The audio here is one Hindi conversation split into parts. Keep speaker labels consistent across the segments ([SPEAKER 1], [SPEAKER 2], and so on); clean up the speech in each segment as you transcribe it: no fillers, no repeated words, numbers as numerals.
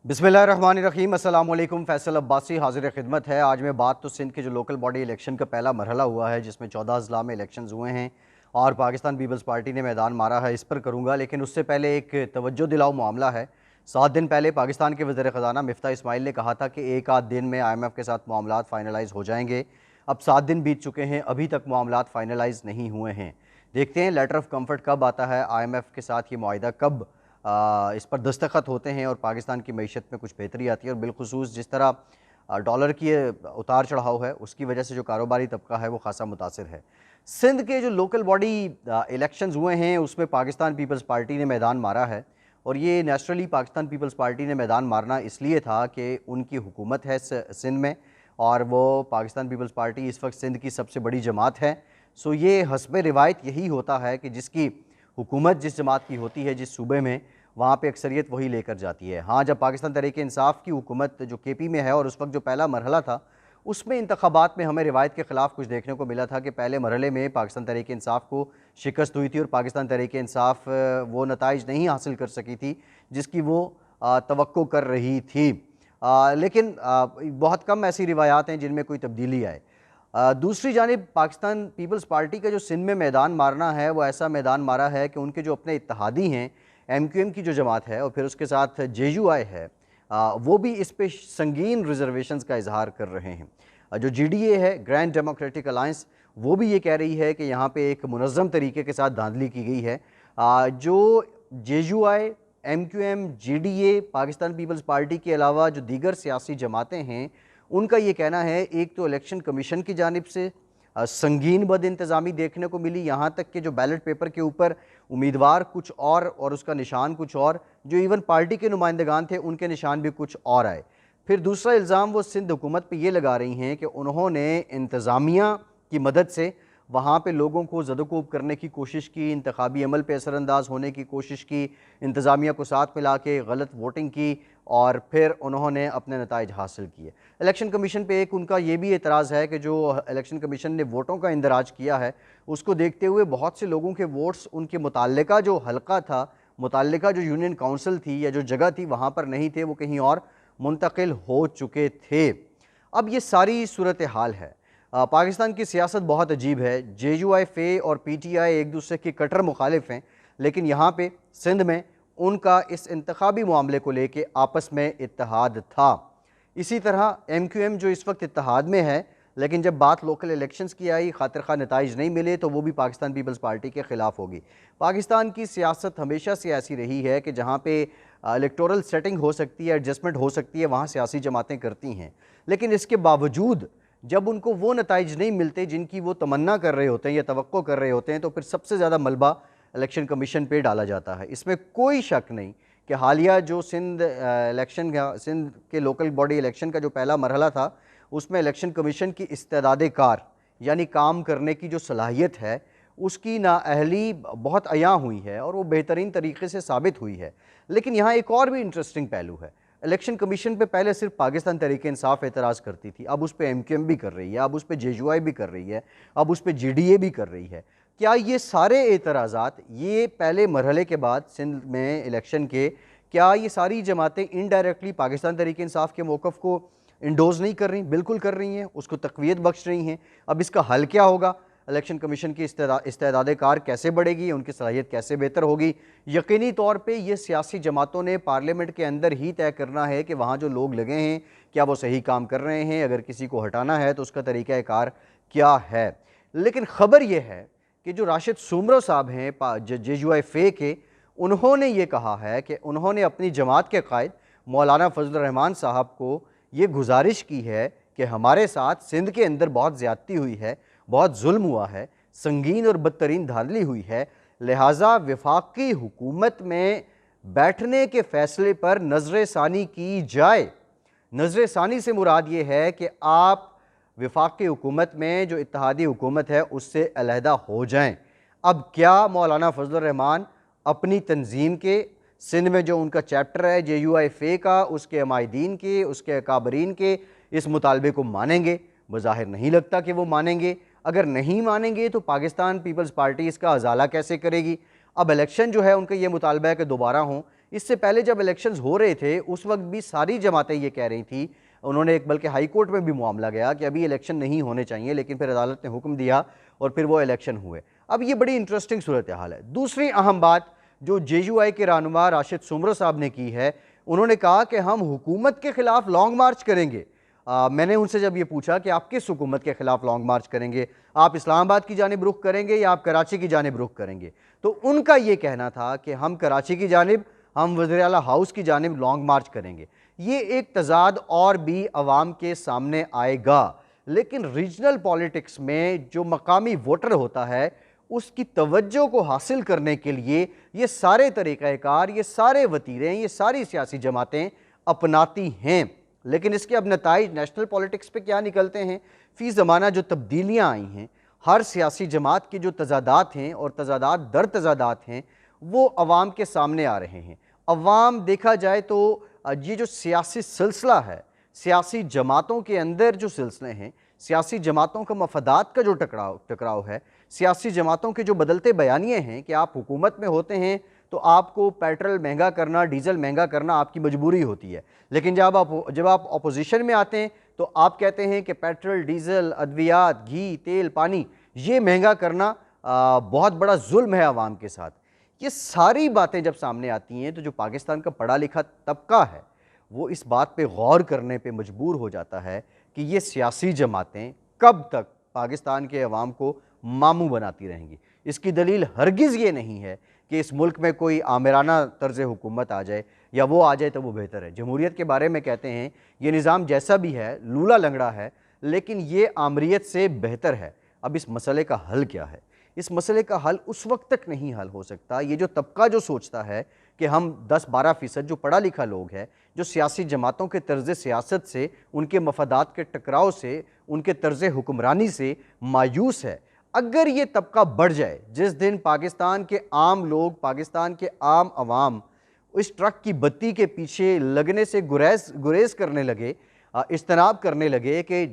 [SPEAKER 1] बिस्मिल्लाहिर्रहमानिर्रहीम। अस्सलाम वालेकुम। फैसल अब्बासी हाजिर खिदमत है। आज मैं बात तो सिंध के जो लोकल बॉडी इलेक्शन का पहला मरहला हुआ है, जिसमें 14 अजला में इलेक्शन हुए हैं और पाकिस्तान पीपल्स पार्टी ने मैदान मारा है, इस पर करूँगा। लेकिन उससे पहले एक तवज्जो दिलाओ मामला है। 7 दिन पहले पाकिस्तान के वज़ीर ख़जाना मिफ्ता इस्माइल ने कहा था कि एक आध दिन में IMF के साथ मामलात फ़ाइनलाइज़ हो जाएंगे। अब 7 दिन बीत चुके हैं, अभी तक मामलात फ़ाइनलाइज़ नहीं हुए हैं। देखते हैं लेटर ऑफ कम्फर्ट कब आता है, IMF के साथ ये मुआहिदा कब इस पर दस्तखत होते हैं और पाकिस्तान की मईशत में कुछ बेहतरी आती है। और बिलखुसूस जिस तरह डॉलर की उतार चढ़ाव है, उसकी वजह से जो कारोबारी तबका है वो खासा मुतासिर है। सिंध के जो लोकल बॉडी इलेक्शंस हुए हैं, उसमें पाकिस्तान पीपल्स पार्टी ने मैदान मारा है। और ये नेचुरली पाकिस्तान पीपल्स पार्टी ने मैदान मारना इसलिए था कि उनकी हुकूमत है सिंध में, और वो पाकिस्तान पीपल्स पार्टी इस वक्त सिंध की सबसे बड़ी जमात है। सो ये हस्बे रिवायत यही होता है कि जिसकी हुकूमत जिस जमात की होती है, जिस सूबे में, वहाँ पे अक्सरियत वही लेकर जाती है। हाँ, जब पाकिस्तान तहरीक-ए-इंसाफ की हुकूमत जो KP में है और उस वक्त जो पहला मरहला था, उसमें इंतखाबात में हमें रिवायत के ख़िलाफ़ कुछ देखने को मिला था कि पहले मरहले में पाकिस्तान तहरीक-ए-इंसाफ को शिकस्त हुई थी और पाकिस्तान तहरीक-ए-इंसाफ वो नताइज नहीं हासिल कर सकी थी जिसकी वो तवक्को कर रही थी। लेकिन बहुत कम ऐसी रिवायात हैं जिनमें कोई तब्दीली आए। दूसरी जानिब पाकिस्तान पीपल्स पार्टी का जो सिंध में मैदान मारना है, वो ऐसा मैदान मारा है कि उनके जो अपने इत्तेहादी हैं, MQM की जो जमात है और फिर उसके साथ JUI है, वो भी इस पे संगीन रिजर्वेशंस का इजहार कर रहे हैं। जो GDA है, ग्रैंड डेमोक्रेटिक अलायंस, वो भी ये कह रही है कि यहाँ पे एक मुनज़्ज़म तरीके के साथ धांधली की गई है। जो JUI, MQM, GDA, Pakistan Peoples Party के अलावा जो दीगर सियासी जमातें हैं, उनका ये कहना है, एक तो इलेक्शन कमीशन की जानिब से संगीन बद इंतज़ामी देखने को मिली, यहाँ तक कि जो बैलेट पेपर के ऊपर उम्मीदवार कुछ और उसका निशान कुछ और, जो इवन पार्टी के नुमाइंदगान थे उनके निशान भी कुछ और आए। फिर दूसरा इल्ज़ाम वो सिंध हुकूमत पे ये लगा रही हैं कि उन्होंने इंतज़ामिया की मदद से वहाँ पे लोगों को ज़दोकोब करने की कोशिश की, इंतखाबी अमल पे असरअंदाज होने की कोशिश की, इंतज़ामिया को साथ मिला के गलत वोटिंग की और फिर उन्होंने अपने नताइज हासिल किए। इलेक्शन कमीशन पे एक उनका ये भी एतराज़ है कि जो इलेक्शन कमीशन ने वोटों का इंदराज किया है, उसको देखते हुए बहुत से लोगों के वोट्स उनके मुताल्लिका जो हल्का था, मुताल्लिका जो यूनियन काउंसिल थी या जो जगह थी, वहाँ पर नहीं थे, वो कहीं और मुंतकिल हो चुके थे। अब ये सारी सूरत हाल है। पाकिस्तान की सियासत बहुत अजीब है। JUI, FE और PTI एक दूसरे के कट्टर मुखालिफ हैं, लेकिन यहाँ पे सिंध में उनका इस इंतखाबी मामले को लेके आपस में इत्तेहाद था। इसी तरह MQM जो इस वक्त इत्तेहाद में है, लेकिन जब बात लोकल इलेक्शंस की आई, खातिर खा नताइज नहीं मिले, तो वो भी पाकिस्तान पीपल्स पार्टी के ख़िलाफ़ होगी। पाकिस्तान की सियासत हमेशा से ऐसी रही है कि जहाँ पे इलेक्टोरल सेटिंग हो सकती है, एडजस्टमेंट हो सकती है, वहाँ सियासी जमातें करती हैं। लेकिन इसके बावजूद जब उनको वो नताइज नहीं मिलते जिनकी वो तमन्ना कर रहे होते हैं या तवक्को कर रहे होते हैं, तो फिर सबसे ज़्यादा मलबा इलेक्शन कमीशन पे डाला जाता है। इसमें कोई शक नहीं कि हालिया जो सिंध इलेक्शन का, सिंध के लोकल बॉडी इलेक्शन का जो पहला मरहला था, उसमें इलेक्शन कमीशन की इस्तेदाद कार यानी काम करने की जो सलाहियत है, उसकी नाअहली बहुत अयां हुई है और वो बेहतरीन तरीके से साबित हुई है। लेकिन यहाँ एक और भी इंटरेस्टिंग पहलू है। इलेक्शन कमीशन पे पहले सिर्फ पाकिस्तान तहरीक-ए-इंसाफ एतराज़ करती थी, अब उस पर MQM भी कर रही है, अब उस पर JUI भी कर रही है, अब उस पर GDA भी कर रही है। क्या ये सारे एतराज़ात, ये पहले मरहले के बाद सिंध में इलेक्शन के, क्या ये सारी जमातें इनडायरेक्टली पाकिस्तान तहरीक-ए-इंसाफ के मौक़िफ़ को इंडोज़ नहीं कर रही? बिल्कुल कर रही हैं, उसको तक़वियत बख्श रही हैं। अब इसका हल क्या होगा? इलेक्शन कमीशन की इस्तेदाद कार कैसे बढ़ेगी, उनकी सलाहियत कैसे बेहतर होगी? यकीनी तौर पे ये सियासी जमातों ने पार्लियामेंट के अंदर ही तय करना है कि वहाँ जो लोग लगे हैं, क्या वो सही काम कर रहे हैं? अगर किसी को हटाना है तो उसका तरीक़ा कार क्या है? लेकिन ख़बर यह है कि जो राशिद सूमरो साहब हैं JUI, FE के, उन्होंने ये कहा है कि उन्होंने अपनी जमात के कायद मौलाना फजलुर रहमान साहब को ये गुजारिश की है कि हमारे साथ सिंध के अंदर बहुत ज़्यादती हुई है, बहुत जुल्म हुआ है, संगीन और बदतरीन धांधली हुई है, लिहाजा वफाकी हुकूमत में बैठने के फ़ैसले पर नज़र सानी की जाए। नज़र सानी से मुराद ये है कि आप वफाकी हुकूमत में जो इत्तेहादी हुकूमत है उससे अलहदा हो जाएं। अब क्या मौलाना फजलुर रहमान अपनी तंजीम के, सिंध में जो उनका चैप्टर है JUI, FE का, उसके अमायदीन के, उसके अकाबरीन के इस मुतालबे को मानेंगे? बज़ाहिर नहीं लगता कि वो मानेंगे। अगर नहीं मानेंगे तो पाकिस्तान पीपल्स पार्टी इसका अजाला कैसे करेगी? अब इलेक्शन जो है, उनका ये मुतालबा है कि दोबारा हों। इससे पहले जब इलेक्शंस हो रहे थे उस वक्त भी सारी जमातें ये कह रही थी, उन्होंने एक बल्कि हाई कोर्ट में भी मामला गया कि अभी इलेक्शन नहीं होने चाहिए, लेकिन फिर अदालत ने हुक्म दिया और फिर वो इलेक्शन हुए। अब ये बड़ी इंटरेस्टिंग सूरत हाल है। दूसरी अहम बात जो JUI के रहनुमा राशिद सुमरो साहब ने की है, उन्होंने कहा कि हम हुकूमत के खिलाफ लॉन्ग मार्च करेंगे। मैंने उनसे जब ये पूछा कि आप किस हुकूमत के खिलाफ लॉन्ग मार्च करेंगे, आप इस्लामाबाद की जानिब रुख करेंगे या आप कराची की जानिब रुख करेंगे, तो उनका ये कहना था कि हम कराची की जानिब, हम वज़ीर आला हाउस की जानिब लॉन्ग मार्च करेंगे। ये एक तजाद और भी अवाम के सामने आएगा, लेकिन रीजनल पॉलिटिक्स में जो मकामी वोटर होता है उसकी तवज्जो को हासिल करने के लिए ये सारे तरीक़ाकार, ये सारे वतीरे, ये सारी सियासी जमातें अपनाती हैं। लेकिन इसके अब नताइज नेशनल पॉलिटिक्स पे क्या निकलते हैं? फ़ी ज़माना जो तब्दीलियाँ आई हैं, हर सियासी जमात के जो तजादात हैं और तजादात दर तजादात हैं वो अवाम के सामने आ रहे हैं। अवाम देखा जाए तो ये जो सियासी सिलसिला है, सियासी जमातों के अंदर जो सिलसिले हैं, सियासी जमातों का मफादात का जो टकराव है, सियासी जमातों के जो बदलते बयानिए हैं कि आप हुकूमत में होते हैं तो आपको पेट्रोल महंगा करना, डीजल महंगा करना आपकी मजबूरी होती है, लेकिन जब आप अपोजिशन में आते हैं तो आप कहते हैं कि पेट्रोल, डीजल, अद्वियात, घी, तेल, पानी ये महंगा करना बहुत बड़ा जुल्म है आवाम के साथ। ये सारी बातें जब सामने आती हैं तो जो पाकिस्तान का पढ़ा लिखा तबका है वो इस बात पे गौर करने पे मजबूर हो जाता है कि ये सियासी जमातें कब तक पाकिस्तान के अवाम को मामू बनाती रहेंगी। इसकी दलील हरगिज़ ये नहीं है कि इस मुल्क में कोई आमिराना तर्ज़ हुकूमत आ जाए या वो आ जाए तो वो बेहतर है। जमहूरियत के बारे में कहते हैं ये निज़ाम जैसा भी है लूला लंगड़ा है, लेकिन ये आमरीत से बेहतर है। अब इस मसले का हल क्या है? इस मसले का हल उस वक्त तक नहीं हल हो सकता। ये जो तबका जो सोचता है कि हम 10-12% जो पढ़ा लिखा लोग हैं, जो सियासी जमातों के तर्ज़ सियासत से, उनके मफादात के टकराव से, उनके तर्ज़ हुक्मरानी से मायूस है, अगर ये तबका बढ़ जाए, जिस दिन पाकिस्तान के आम लोग, पाकिस्तान के आम अवाम इस ट्रक की बत्ती के पीछे लगने से गुरेज करने लगे, इज्तनाब करने लगे कि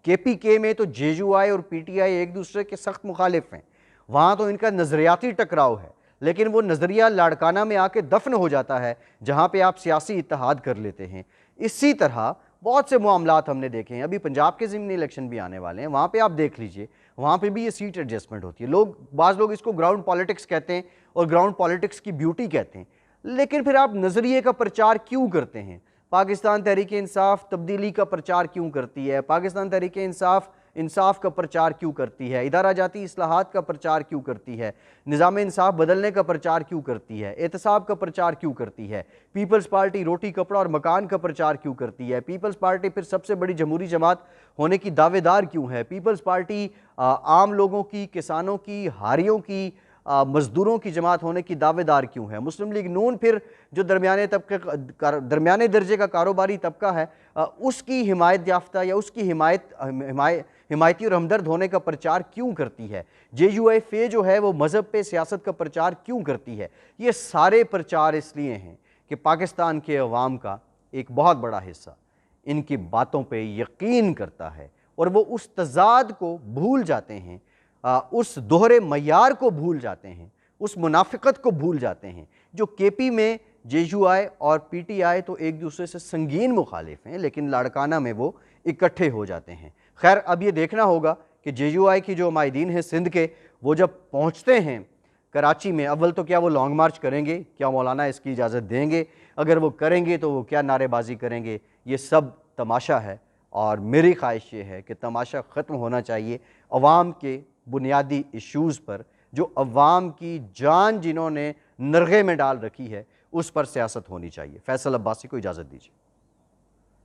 [SPEAKER 1] KPK में तो JUI और PTI एक दूसरे के सख्त मुखालिफ हैं, वहाँ तो इनका नज़रियाती टकराव है, लेकिन वो नज़रिया लाड़काना में आके दफन हो जाता है जहाँ पे आप सियासी इत्तेहाद कर लेते हैं। इसी तरह बहुत से मामलात हमने देखे हैं। अभी पंजाब के ज़िमनी इलेक्शन भी आने वाले हैं, वहाँ पे आप देख लीजिए, वहाँ पे भी ये सीट एडजस्टमेंट होती है। बाज़ लोग इसको ग्राउंड पॉलिटिक्स कहते हैं और ग्राउंड पॉलिटिक्स की ब्यूटी कहते हैं, लेकिन फिर आप नज़रिए का प्रचार क्यों करते हैं? पाकिस्तान तहरीक-ए-इंसाफ तब्दीली का प्रचार क्यों करती है? पाकिस्तान तहरीक-ए-इंसाफ इंसाफ का प्रचार क्यों करती है? इदारा जाती इस्लाहात का प्रचार क्यों करती है? निज़ाम इंसाफ बदलने का प्रचार क्यों करती है? एहतसाब का प्रचार क्यों करती है? पीपल्स पार्टी रोटी कपड़ा और मकान का प्रचार क्यों करती है? पीपल्स पार्टी फिर सबसे बड़ी जमहूरी जमात होने की दावेदार क्यों है? पीपल्स पार्टी आम लोगों की, किसानों की, हारियों की, मजदूरों की जमात होने की दावेदार क्यों है? मुस्लिम लीग नून फिर जो दरमियाने दर्जे का कारोबारी तबका है उसकी हिमायत याफ्ता या उसकी हिमायती और हमदर्द होने का प्रचार क्यों करती है? JUI जो है वो मज़हब पे सियासत का प्रचार क्यों करती है? ये सारे प्रचार इसलिए हैं कि पाकिस्तान के अवाम का एक बहुत बड़ा हिस्सा इनकी बातों पे यकीन करता है और वो उस तज़ाद को भूल जाते हैं, उस दोहरे मयार को भूल जाते हैं, उस मुनाफिकत को भूल जाते हैं। जो KP में JUI और PTI तो एक दूसरे से संगीन मुखालिफ हैं, लेकिन लाड़काना में वो इकट्ठे हो जाते हैं। खैर, अब ये देखना होगा कि JUI की जो माहिदीन हैं सिंध के, वो जब पहुँचते हैं कराची में, अव्वल तो क्या वो लॉन्ग मार्च करेंगे? क्या मौलाना इसकी इजाज़त देंगे? अगर वो करेंगे तो वो क्या नारेबाजी करेंगे? ये सब तमाशा है और मेरी ख्वाहिश ये है कि तमाशा ख़त्म होना चाहिए। अवाम के बुनियादी इश्यूज़ पर, जो अवाम की जान जिन्होंने नरगे में डाल रखी है, उस पर सियासत होनी चाहिए। फैसल अब्बासी को इजाज़त दीजिए।